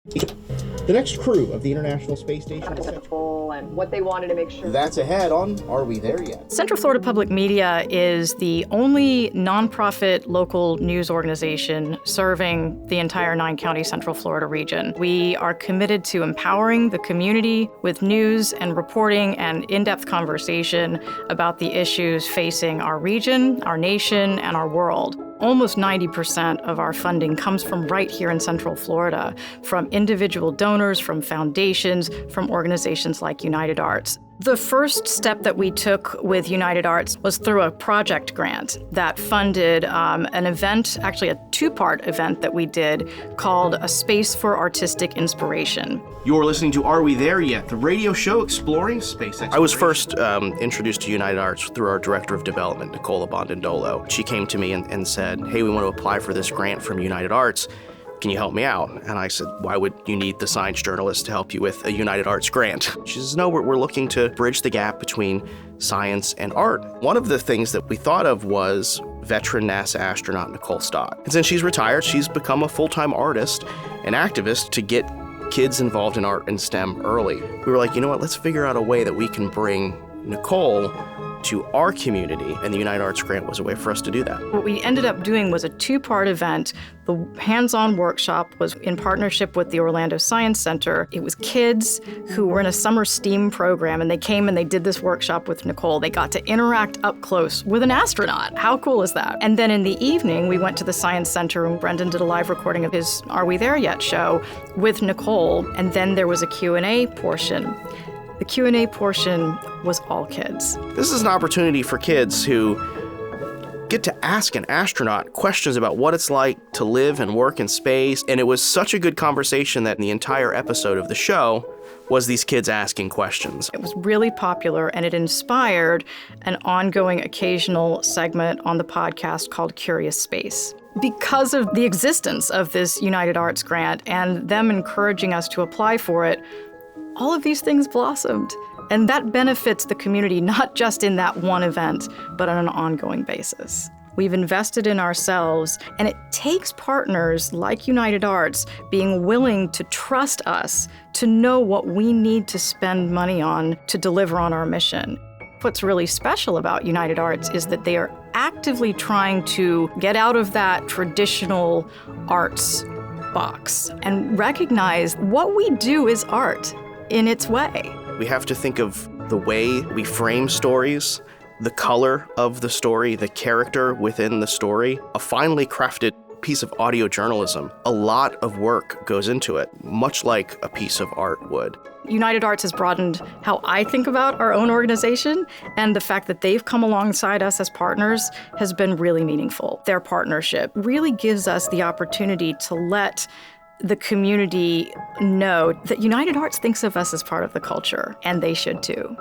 The next crew of the International Space Station is and what they wanted to make sure. That's ahead on Are We There Yet? Central Florida Public Media is the only nonprofit local news organization serving the entire 9-county Central Florida region. We are committed to empowering the community with news and reporting and in-depth conversation about the issues facing our region, our nation, and our world. Almost 90% of our funding comes from right here in Central Florida, from individual donors, from foundations, from organizations like United Arts. The first step that we took with United Arts was through a project grant that funded an event, actually a two-part event that we did called A Space for Artistic Inspiration. You're listening to Are We There Yet?, the radio show exploring space exploration. I was first introduced to United Arts through our Director of Development, Nicola Bondandolo. She came to me and said, hey, we want to apply for this grant from United Arts. Can you help me out? And I said, why would you need the science journalist to help you with a United Arts grant? She says, no, we're looking to bridge the gap between science and art. One of the things that we thought of was veteran NASA astronaut Nicole Stott. And since she's retired, she's become a full-time artist and activist to get kids involved in art and STEM early. We were like, you know what, let's figure out a way that we can bring Nicole to our community, and the United Arts grant was a way for us to do that. What we ended up doing was a two-part event. The hands-on workshop was in partnership with the Orlando Science Center. It was kids who were in a summer STEAM program, and they came and they did this workshop with Nicole. They got to interact up close with an astronaut. How cool is that? And then in the evening, we went to the Science Center, and Brendan did a live recording of his Are We There Yet show with Nicole, and then there was a Q&A portion. The Q&A portion was all kids. This is an opportunity for kids who get to ask an astronaut questions about what it's like to live and work in space. And it was such a good conversation that the entire episode of the show was these kids asking questions. It was really popular, and it inspired an ongoing occasional segment on the podcast called Curious Space. Because of the existence of this United Arts grant and them encouraging us to apply for it, all of these things blossomed. And that benefits the community, not just in that one event, but on an ongoing basis. We've invested in ourselves, and it takes partners like United Arts being willing to trust us to know what we need to spend money on to deliver on our mission. What's really special about United Arts is that they are actively trying to get out of that traditional arts box and recognize what we do is art in its way. We have to think of the way we frame stories, the color of the story, the character within the story, a finely crafted piece of audio journalism. A lot of work goes into it, much like a piece of art would. United Arts has broadened how I think about our own organization, and the fact that they've come alongside us as partners has been really meaningful. Their partnership really gives us the opportunity to let the community know that United Arts thinks of us as part of the culture, and they should too.